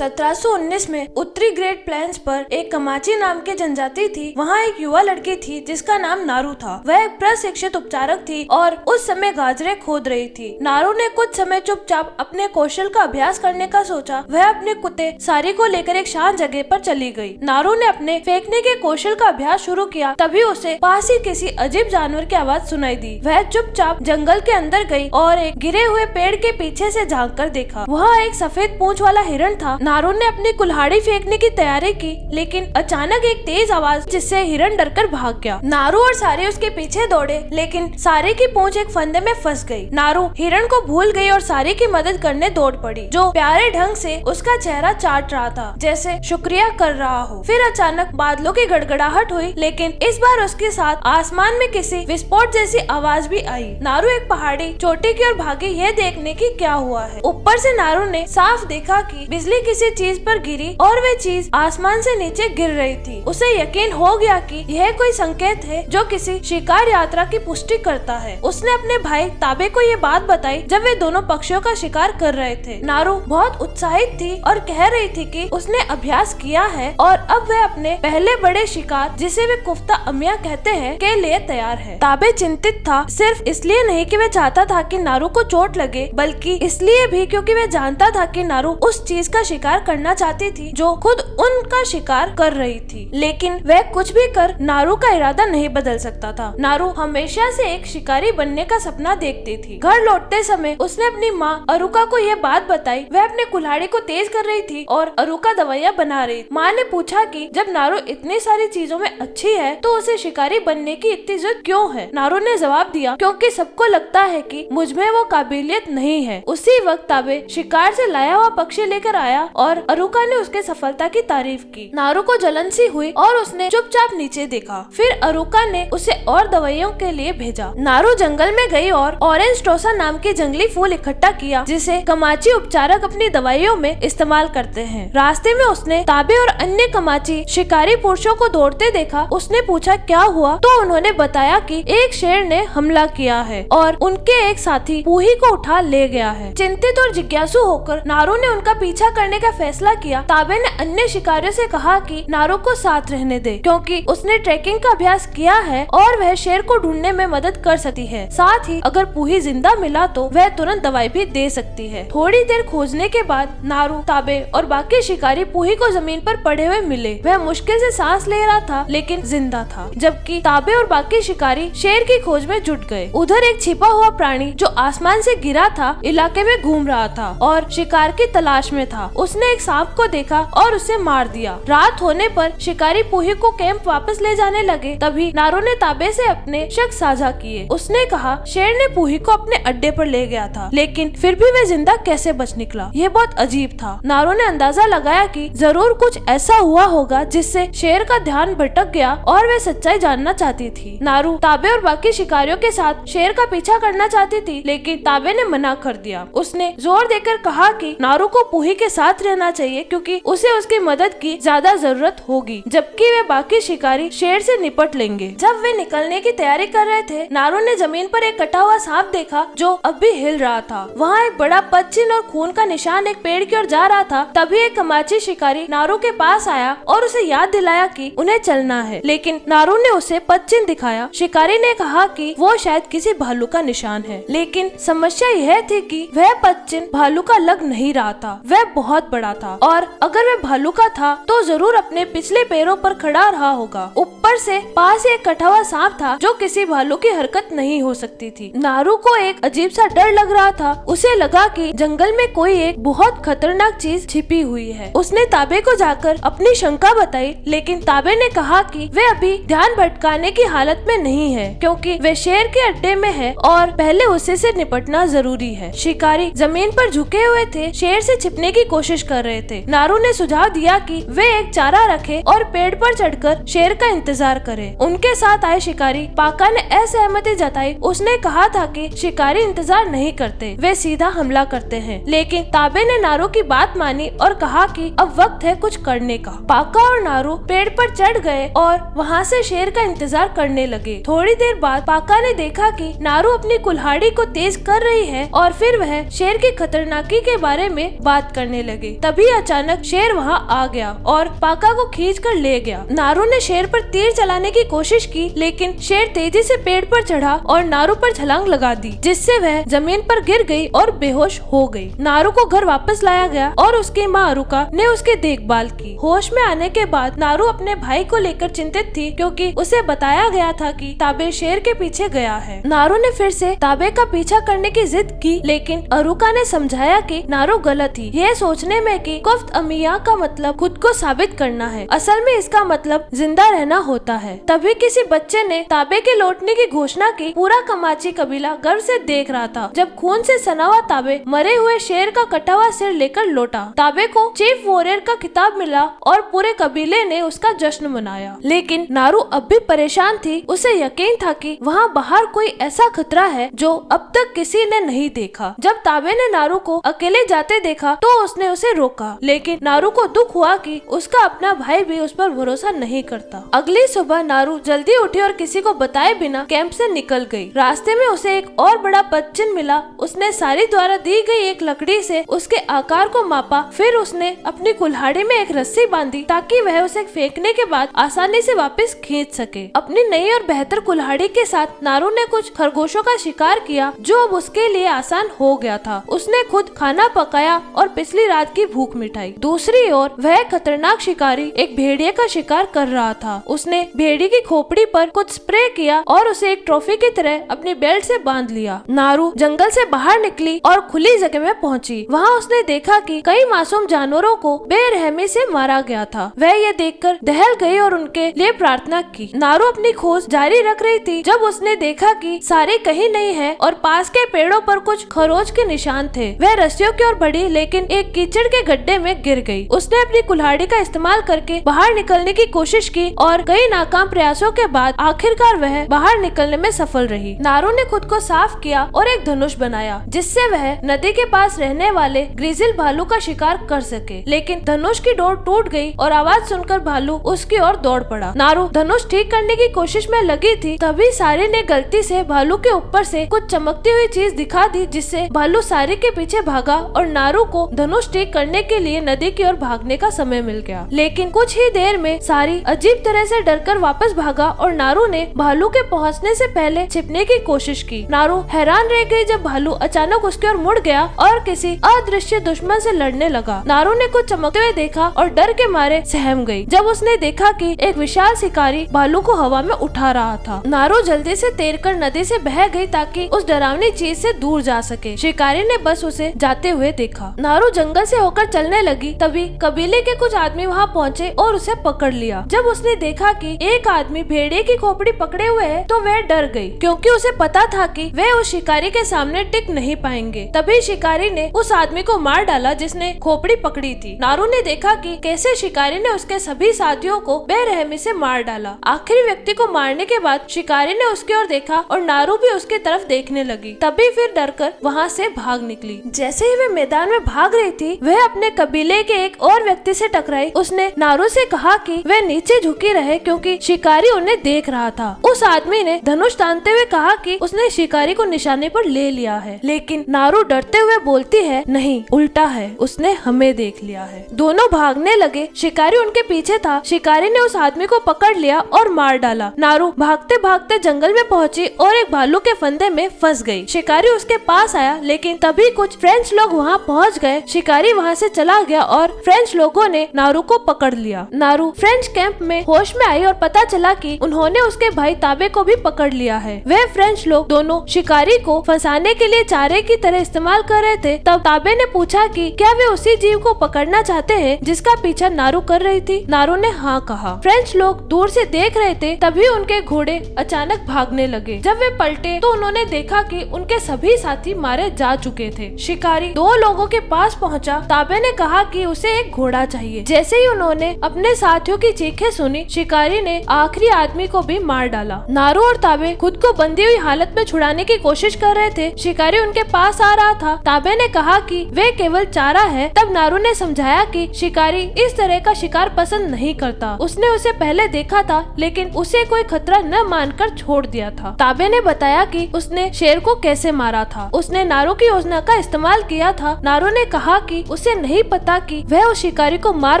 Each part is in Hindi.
1719 में उत्तरी ग्रेट प्लेन्स पर एक कमाची नाम की जनजाति थी। वहाँ एक युवा लड़की थी जिसका नाम नारू था। वह एक प्रशिक्षित उपचारक थी और उस समय गाजरे खोद रही थी। नारू ने कुछ समय चुपचाप अपने कौशल का अभ्यास करने का सोचा। वह अपने कुत्ते सारी को लेकर एक शांत जगह पर चली गई। नारू ने अपने फेंकने के कौशल का अभ्यास शुरू किया। तभी उसे पास ही किसी अजीब जानवर की आवाज सुनाई दी। वह चुपचाप जंगल के अंदर गई और एक गिरे हुए पेड़ के पीछे से झांक कर देखा। वहाँ एक सफेद पूंछ वाला हिरण था। नारू ने अपनी कुल्हाड़ी फेंकने की तैयारी की, लेकिन अचानक एक तेज आवाज जिससे हिरण डरकर भाग गया। नारू और सारे उसके पीछे दौड़े, लेकिन सारे की पूंछ एक फंदे में फंस गई। नारू हिरण को भूल गई और सारे की मदद करने दौड़ पड़ी, जो प्यारे ढंग से उसका चेहरा चाट रहा था, जैसे शुक्रिया कर रहा हो। फिर अचानक बादलों की गड़गड़ाहट हुई, लेकिन इस बार उसके साथ आसमान में किसी विस्फोट जैसी आवाज भी आई। नारू एक पहाड़ी चोटी की ओर भागी, यह देखने की क्या हुआ है। ऊपर से नारू ने साफ देखा कि बिजली किसी चीज पर गिरी और वह चीज आसमान से नीचे गिर रही थी। उसे यकीन हो गया कि यह कोई संकेत है जो किसी शिकार यात्रा की पुष्टि करता है। उसने अपने भाई ताबे को ये बात बताई जब वे दोनों पक्षियों का शिकार कर रहे थे। नारू बहुत उत्साहित थी और कह रही थी कि उसने अभ्यास किया है और अब वह अपने पहले बड़े शिकार, जिसे वे कुफ्ता अमिया कहते हैं, के लिए तैयार है। ताबे चिंतित था, सिर्फ इसलिए नहीं कि वह चाहता था कि नारू को चोट लगे, बल्कि इसलिए भी क्योंकि वह जानता था कि नारू उस चीज का शिकार करना चाहती थी जो खुद उनका शिकार कर रही थी। लेकिन वह कुछ भी कर नारू का इरादा नहीं बदल सकता था। नारू हमेशा से एक शिकारी बनने का सपना देखती थी। घर लौटते समय उसने अपनी माँ अरुका को यह बात बताई। वह अपने कुल्हाड़ी को तेज कर रही थी और अरुका दवाइयाँ बना रही। माँ ने पूछा कि जब नारू इतनी सारी चीजों में अच्छी है तो उसे शिकारी बनने की इतनी जरूरत क्यों है। नारू ने जवाब दिया, क्योंकि सबको लगता है कि मुझमें वो काबिलियत नहीं है। उसी वक्त ताबे शिकार से लाया हुआ पक्षी लेकर आया और अरुका ने उसके सफलता की तारीफ की। नारू को जलन सी हुई और उसने चुपचाप नीचे देखा। फिर अरुका ने उसे और दवाइयों के लिए भेजा। नारू जंगल में गई और ऑरेंज टोसा नाम के जंगली फूल इकट्ठा किया, जिसे कमाची उपचारक अपनी दवाइयों में इस्तेमाल करते हैं। रास्ते में उसने ताबे और अन्य कमाची शिकारी पुरुषों को दौड़ते देखा। उसने पूछा क्या हुआ, तो उन्होंने बताया कि एक शेर ने हमला किया है और उनके एक साथी पूही को उठा ले गया है। चिंतित और जिज्ञासु होकर नारू ने उनका पीछा करने का फैसला किया। ताबे ने अन्य शिकारियों से कहा कि नारू को साथ रहने दे, क्योंकि उसने ट्रैकिंग का अभ्यास किया है और वह शेर को ढूंढने में मदद कर सकती है। साथ ही अगर पूही जिंदा मिला तो वह तुरंत दवाई भी दे सकती है। थोड़ी देर खोजने के बाद नारू, ताबे और बाकी शिकारी पूही को जमीन पर पड़े हुए मिले। वह मुश्किल से सांस ले रहा था, लेकिन जिंदा था, जबकि ताबे और बाकी शिकारी शेर की खोज में जुट गए। उधर एक छिपा हुआ प्राणी जो आसमान से गिरा था इलाके में घूम रहा था और शिकार की तलाश में था। उसने एक सांप को देखा और उसे मार दिया। रात होने पर शिकारी पूही को कैंप वापस ले जाने लगे। तभी नारू ने ताबे से अपने शक साझा किए। उसने कहा शेर ने पूही को अपने अड्डे पर ले गया था, लेकिन फिर भी वह जिंदा कैसे बच निकला, यह बहुत अजीब था। नारू ने अंदाजा लगाया कि जरूर कुछ ऐसा हुआ होगा जिससे शेर का ध्यान भटक गया और वह सच्चाई जानना चाहती थी। नारू ताबे और बाकी शिकारियों के साथ शेर का पीछा करना चाहती थी, लेकिन ताबे ने मना कर दिया। उसने जोर देकर कहा कि नारू को पूही के साथ रहना चाहिए, क्योंकि उसे उसकी मदद की ज्यादा जरूरत होगी, जबकि वे बाकी शिकारी शेर से निपट लेंगे। जब वे निकलने की तैयारी कर रहे थे, नारू ने जमीन पर एक कटा हुआ सांप देखा जो अब भी हिल रहा था। वहाँ एक बड़ा पदचिन्ह और खून का निशान एक पेड़ की ओर जा रहा था। तभी एक कमाची शिकारी नारू के पास आया और उसे याद दिलाया कि उन्हें चलना है, लेकिन नारू ने उसे पदचिन्ह दिखाया। शिकारी ने कहा कि वो शायद किसी भालू का निशान है, लेकिन समस्या यह थी कि वह पदचिन्ह भालू का लग नहीं रहा था। वह बहुत बड़ा था और अगर वह भालू का था तो जरूर अपने पिछले पैरों पर खड़ा रहा होगा। ऊपर से पास एक कटा हुआ सांप था जो किसी भालू की हरकत नहीं हो सकती थी। नारू को एक अजीब सा डर लग रहा था। उसे लगा कि जंगल में कोई एक बहुत खतरनाक चीज छिपी हुई है। उसने ताबे को जाकर अपनी शंका बताई, लेकिन ताबे ने कहा कि वे अभी ध्यान भटकाने की हालत में नहीं है, क्योंकि वे शेर के अड्डे में है और पहले उसे से निपटना जरूरी है। शिकारी जमीन पर झुके हुए थे, शेर से छिपने की कोशिश कर रहे थे। नारू ने सुझाव दिया कि वे एक चारा रखे और पेड़ पर चढ़कर शेर का इंतजार करें। उनके साथ आए शिकारी पाका ने असहमति जताई। उसने कहा था कि शिकारी इंतजार नहीं करते, वे सीधा हमला करते हैं। लेकिन ताबे ने नारू की बात मानी और कहा कि अब वक्त है कुछ करने का। पाका और नारू पेड़ पर चढ़ गए और वहाँ से शेर का इंतजार करने लगे। थोड़ी देर बाद पाका ने देखा कि नारू अपनी कुल्हाड़ी को तेज कर रही है और फिर वह शेर की खतरनाकी के बारे में बात करने लगे। लगे। तभी अचानक शेर वहाँ आ गया और पाका को खींच कर ले गया। नारू ने शेर पर तीर चलाने की कोशिश की, लेकिन शेर तेजी से पेड़ पर चढ़ा और नारू पर छलांग लगा दी, जिससे वह जमीन पर गिर गई और बेहोश हो गई। नारू को घर वापस लाया गया और उसकी माँ अरुका ने उसकी देखभाल की। होश में आने के बाद नारू अपने भाई को लेकर चिंतित थी, क्योंकि उसे बताया गया था कि ताबे शेर के पीछे गया है। नारू ने फिर से ताबे का पीछा करने की जिद की, लेकिन अरुका ने समझाया कि नारू गलत थी, यह सोचने में कि कुफ्त अमिया का मतलब खुद को साबित करना है। असल में इसका मतलब जिंदा रहना होता है। तभी किसी बच्चे ने ताबे के लौटने की घोषणा की। पूरा कमाची कबीला गर्व से देख रहा था जब खून से सना हुआ ताबे मरे हुए शेर का कटा हुआ सिर लेकर लौटा। ताबे को चीफ वॉरियर का खिताब मिला और पूरे कबीले ने उसका जश्न मनाया। लेकिन नारू अब भी परेशान थी। उसे यकीन था कि वहाँ बाहर कोई ऐसा खतरा है जो अब तक किसी ने नहीं देखा। जब ताबे ने नारू को अकेले जाते देखा तो उसने उसे रोका, लेकिन नारू को दुख हुआ कि उसका अपना भाई भी उस पर भरोसा नहीं करता। अगली सुबह नारू जल्दी उठी और किसी को बताए बिना कैंप से निकल गई। रास्ते में उसे एक और बड़ा पदचिन्ह मिला। उसने सारी द्वारा दी गई एक लकड़ी से उसके आकार को मापा। फिर उसने अपनी कुल्हाड़ी में एक रस्सी बांधी ताकि वह उसे फेंकने के बाद आसानी से वापस खींच सके। अपनी नई और बेहतर कुल्हाड़ी के साथ नारू ने कुछ खरगोशों का शिकार किया, जो अब उसके लिए आसान हो गया था। उसने खुद खाना पकाया और पिछली रात की भूख मिटाई। दूसरी ओर वह खतरनाक शिकारी एक भेड़िए का शिकार कर रहा था। उसने भेड़िए की खोपड़ी पर कुछ स्प्रे किया और उसे एक ट्रॉफी की तरह अपनी बेल्ट से बांध लिया। नारू जंगल से बाहर निकली और खुली जगह में पहुंची। वहां उसने देखा कि कई मासूम जानवरों को बेरहमी से मारा गया था। वह यह देखकर दहल गई और उनके लिए प्रार्थना की। नारू अपनी खोज जारी रख रही थी जब उसने देखा कि सारे कहीं नहीं है और पास के पेड़ों पर कुछ खरोच के निशान थे। वह रस्सियों की ओर बढ़ी, लेकिन एक कीचड़ के गड्ढे में गिर गई। उसने अपनी कुल्हाड़ी का इस्तेमाल करके बाहर निकलने की कोशिश की और कई नाकाम प्रयासों के बाद आखिरकार वह बाहर निकलने में सफल रही। नारू ने खुद को साफ किया और एक धनुष बनाया, जिससे वह नदी के पास रहने वाले ग्रिजिल भालू का शिकार कर सके। लेकिन धनुष की डोर टूट गई और आवाज सुनकर भालू उसकी ओर दौड़ पड़ा। नारू धनुष ठीक करने की कोशिश में लगी थी, तभी सारी ने गलती से भालू के ऊपर से कुछ चमकती हुई चीज दिखा दी, जिससे भालू सारी के पीछे भागा और नारू को धनुष ठीक करने के लिए नदी की ओर भागने का समय मिल गया। लेकिन कुछ ही देर में सारी अजीब तरह से डरकर वापस भागा और नारू ने भालू के पहुंचने से पहले छिपने की कोशिश की। नारू हैरान रह गई जब भालू अचानक उसकी ओर मुड़ गया और किसी अदृश्य दुश्मन से लड़ने लगा। नारू ने कुछ चमकते हुए देखा और डर के मारे सहम गई जब उसने देखा कि एक विशाल शिकारी भालू को हवा में उठा रहा था। नारू जल्दी से तैरकर नदी से बह गई ताकि उस डरावनी चीज से दूर जा सके। शिकारी ने बस उसे जाते हुए देखा। नारू जंगल से होकर चलने लगी, तभी कबीले के कुछ आदमी वहाँ पहुँचे और उसे पकड़ लिया। जब उसने देखा कि एक आदमी भेड़िए की खोपड़ी पकड़े हुए है तो वह डर गई, क्योंकि उसे पता था कि वे उस शिकारी के सामने टिक नहीं पाएंगे। तभी शिकारी ने उस आदमी को मार डाला जिसने खोपड़ी पकड़ी थी। नारू ने देखा कि कैसे शिकारी ने उसके सभी साथियों को बेरहमी से मार डाला। आखिरी व्यक्ति को मारने के बाद शिकारी ने उसकी ओर देखा और नारू भी उसकी तरफ देखने लगी। तभी फिर डरकर वहाँ से भाग निकली। जैसे ही वे मैदान में भाग रही थी, वह अपने कबीले के एक और व्यक्ति से टकराई। उसने नारू से कहा कि वे नीचे झुकी रहे क्योंकि शिकारी उन्हें देख रहा था। उस आदमी ने धनुष तानते हुए कहा कि उसने शिकारी को निशाने पर ले लिया है, लेकिन नारू डरते हुए बोलती है, नहीं, उल्टा है, उसने हमें देख लिया है। दोनों भागने लगे। शिकारी उनके पीछे था। शिकारी ने उस आदमी को पकड़ लिया और मार डाला। नारू भागते भागते जंगल में पहुंची और एक भालू के फंदे में फंस गई। शिकारी उसके पास आया, लेकिन तभी कुछ फ्रेंच लोग वहां पहुंच गए। शिकारी वहां से चला गया और फ्रेंच लोगों ने नारू को पकड़ लिया। नारू फ्रेंच कैंप में होश में आई और पता चला कि उन्होंने उसके भाई ताबे को भी पकड़ लिया है। वे फ्रेंच लोग दोनों शिकारी को फंसाने के लिए चारे की तरह इस्तेमाल कर रहे थे। तब ताबे ने पूछा कि क्या वे उसी जीव को पकड़ना चाहते हैं जिसका पीछा नारू कर रही थी। नारू ने हाँ कहा। फ्रेंच लोग दूर से देख रहे थे, तभी उनके घोड़े अचानक भागने लगे। जब वे पलटे तो उन्होंने देखा कि उनके सभी साथी मारे जा चुके थे। शिकारी दो लोगों के पास पहुंचा। ताबे ने कहा कि उसे एक घोड़ा चाहिए। जैसे ही उन्होंने अपने साथियों की चीखें सुनी, शिकारी ने आखिरी आदमी को भी मार डाला। नारू और ताबे खुद को बंधी हुई हालत में छुड़ाने की कोशिश कर रहे थे। शिकारी उनके पास आ रहा था। ताबे ने कहा कि वे केवल चारा है। तब नारू ने समझाया कि शिकारी इस तरह का शिकार पसंद नहीं करता। उसने उसे पहले देखा था, लेकिन उसे कोई खतरा न मानकर छोड़ दिया था। ताबे ने बताया कि उसने शेर को कैसे मारा था। उसने नारू की योजना का इस्तेमाल किया था। नारू ने कहा कि उसे नहीं पता कि वह उस शिकारी को मार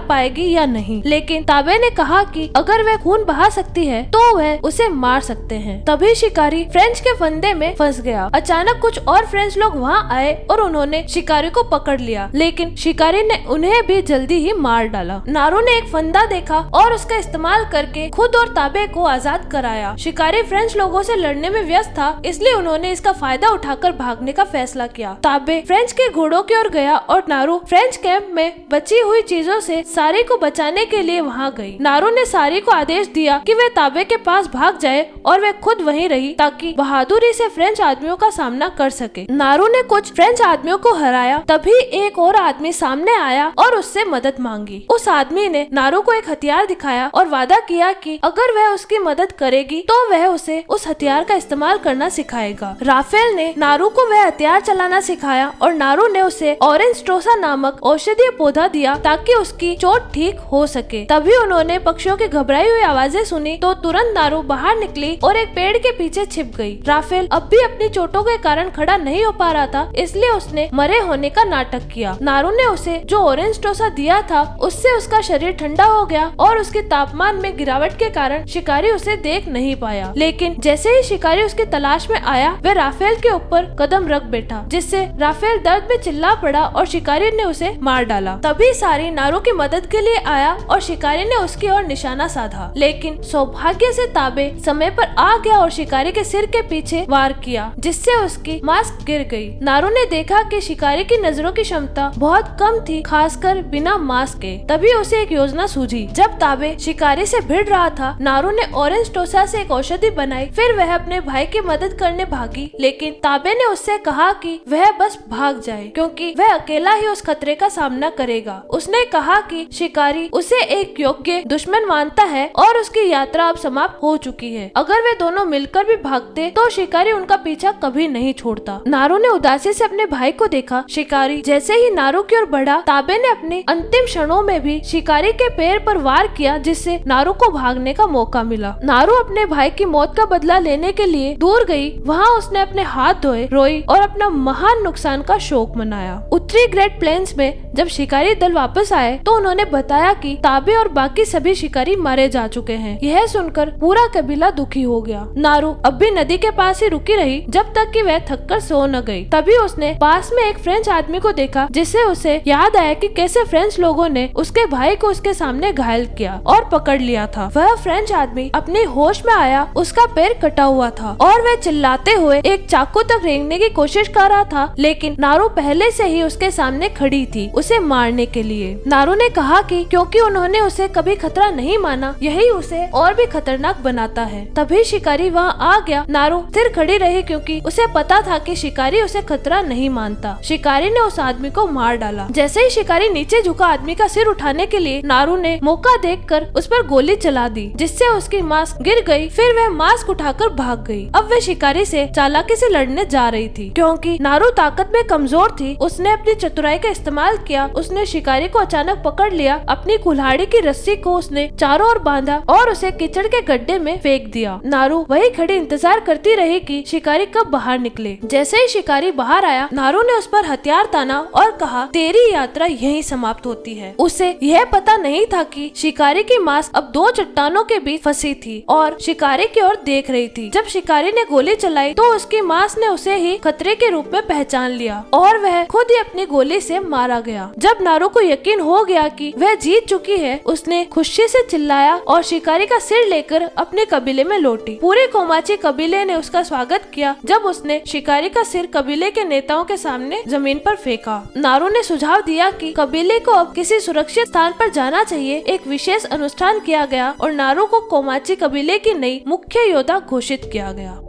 पाएगी या नहीं, लेकिन ताबे ने कहा कि अगर वह खून बहा सकती है तो वह उसे मार सकते हैं। तभी शिकारी फ्रेंच के फंदे में फंस गया। अचानक कुछ और फ्रेंच लोग वहाँ आए और उन्होंने शिकारी को पकड़ लिया, लेकिन शिकारी ने उन्हें भी जल्दी ही मार डाला। नारू ने एक फंदा देखा और उसका इस्तेमाल करके खुद और ताबे को आजाद कराया। शिकारी फ्रेंच लोगों से लड़ने में व्यस्त था, इसलिए उन्होंने इसका फायदा उठाकर भागने का फैसला किया। ताबे फ्रेंच के घोड़ों की ओर गया और नारू फ्रेंच कैंप में बची हुई चीजों से सारी को बचाने के लिए वहाँ गई। नारू ने सारी को आदेश दिया कि वे ताबे के पास भाग जाए और वे खुद वहीं रही ताकि बहादुरी से फ्रेंच आदमियों का सामना कर सके। नारू ने कुछ फ्रेंच आदमियों को हराया। तभी एक और आदमी सामने आया और उससे मदद मांगी। उस आदमी ने नारू को एक हथियार दिखाया और वादा किया कि अगर वह उसकी मदद करेगी तो वह उसे उस हथियार का इस्तेमाल करना सिखाएगा। राफेल ने नारू को वह हथियार चलाना सिखाया और नारू ने उसे ऑरेंज टोसा नामक औषधीय पौधा दिया ताकि उसकी चोट ठीक हो सके। तभी उन्होंने पक्षियों की घबराई हुई आवाजें सुनी तो तुरंत नारू बाहर निकली और एक पेड़ के पीछे छिप गई। राफेल अब भी अपनी चोटों के कारण खड़ा नहीं हो पा रहा था, इसलिए उसने मरे होने का नाटक किया। नारू ने उसे जो ऑरेंज टोसा दिया था उससे उसका शरीर ठंडा हो गया और उसके तापमान में गिरावट के कारण शिकारी उसे देख नहीं पाया। लेकिन जैसे ही शिकारी उसकी तलाश में आया वह राफेल के ऊपर कदम रख बैठा, जिससे राफेल दर्द में चिल्ला पड़ा और शिकारी ने उसे मार डाला। तभी सारी नारू की मदद के लिए आया और शिकारी ने उसकी ओर निशाना साधा, लेकिन सौभाग्य से ताबे समय पर आ गया और शिकारी के सिर के पीछे वार किया, जिससे उसकी मास्क गिर गई। नारू ने देखा कि शिकारी की नजरों की क्षमता बहुत कम थी, खासकर बिना मास्क के। तभी उसे एक योजना सूझी। जब ताबे शिकारी से भिड़ रहा था, नारू ने ऑरेंज टोसा से एक औषधि बनाई। फिर वह अपने भाई की मदद करने भागी, लेकिन ताबे ने उससे कहा कि वह बस भाग जाए क्योंकि वह अकेला ही उस खतरे का सामना करेगा। उसने कहा कि शिकारी उसे एक योग्य दुश्मन मानता है और उसकी यात्रा अब समाप्त हो चुकी है। अगर वे दोनों मिलकर भी भागते तो शिकारी उनका पीछा कभी नहीं छोड़ता। नारू ने उदासी से अपने भाई को देखा। शिकारी जैसे ही नारू की ओर बढ़ा, ताबे ने अपने अंतिम क्षणों में भी शिकारी के पैर पर वार किया, जिससे नारू को भागने का मौका मिला। नारू अपने भाई की मौत का बदला लेने के लिए दूर गई। वहाँ उसने अपने हाथ धोए, रोई और अपना महान नुकसान का शोक मनाया। उत्तरी ग्रेट प्लेन्स में जब शिकारी दल वापस आए तो उन्होंने बताया कि ताबे और बाकी सभी शिकारी मारे जा चुके हैं। यह सुनकर पूरा कबीला दुखी हो गया। नारू अब भी नदी के पास ही रुकी रही जब तक कि वह थककर सो न गई। तभी उसने पास में एक फ्रेंच आदमी को देखा, जिससे उसे याद आया कि कैसे फ्रेंच लोगों ने उसके भाई को उसके सामने घायल किया और पकड़ लिया था। वह फ्रेंच आदमी अपने होश में आया, उसका पैर कटा हुआ था और वह चिल्लाते हुए एक चाकू तक रेंगने की कोशिश कर रहा था, लेकिन नारू पहले से ही उसके सामने खड़ी थी उसे मारने के लिए। नारू ने कहा कि क्योंकि उन्होंने उसे कभी खतरा नहीं माना, यही उसे और भी खतरनाक बनाता है। तभी शिकारी वहाँ आ गया। नारू स्थिर खड़ी रही क्योंकि उसे पता था कि शिकारी उसे खतरा नहीं मानता। शिकारी ने उस आदमी को मार डाला। जैसे ही शिकारी नीचे झुका आदमी का सिर उठाने के लिए, नारू ने मौका देखकर उस पर गोली चला दी, जिससे उसकी मास्क गिर गई। फिर वह मास्क उठाकर भाग गई। अब वह शिकारी से चालाकी से लड़ने जा रही थी। क्योंकि नारू ताकत में कमजोर थी, उसने अपनी चतुराई का इस्तेमाल किया। उसने शिकारी को अचानक पकड़ लिया। अपनी कुल्हाड़ी की रस्सी को उसने चारों ओर बांधा और उसे कीचड़ के गड्ढे में फेंक दिया। नारू वही खड़ी इंतजार करती रही कि शिकारी कब बाहर निकले। जैसे ही शिकारी बाहर आया, नारू ने उस पर हथियार ताना और कहा, तेरी यात्रा यहीं समाप्त होती है। उसे यह पता नहीं था कि शिकारी की मास्क अब दो चट्टानों के बीच फंसी थी और शिकारी की ओर देख रही थी। जब शिकारी ने गोली चलाई तो उसकी मास्क ने उसे ही खतरे के रूप में पहचान लिया और वह खुद ही अपनी गोली से मारा गया। जब नारू को यकीन हो गया कि वह जीत चुकी है, उसने खुशी से चिल्लाया और शिकारी का सिर लेकर अपने कबीले में लौटी। पूरे कोमाची कबीले ने उसका स्वागत किया जब उसने शिकारी का सिर कबीले के नेताओं के सामने जमीन पर फेंका। नारू ने सुझाव दिया कि कबीले को अब किसी सुरक्षित स्थान पर जाना चाहिए। एक विशेष अनुष्ठान किया गया और नारू को कोमाची कबीले की नई मुख्य योद्धा घोषित किया गया।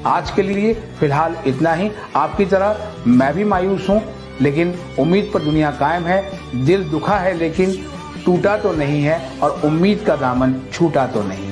आज के लिए फिलहाल इतना ही। आपकी तरह मैं भी मायूस हूँ, लेकिन उम्मीद पर दुनिया कायम है। दिल दुखा है लेकिन टूटा तो नहीं है और उम्मीद का दामन छूटा तो नहीं।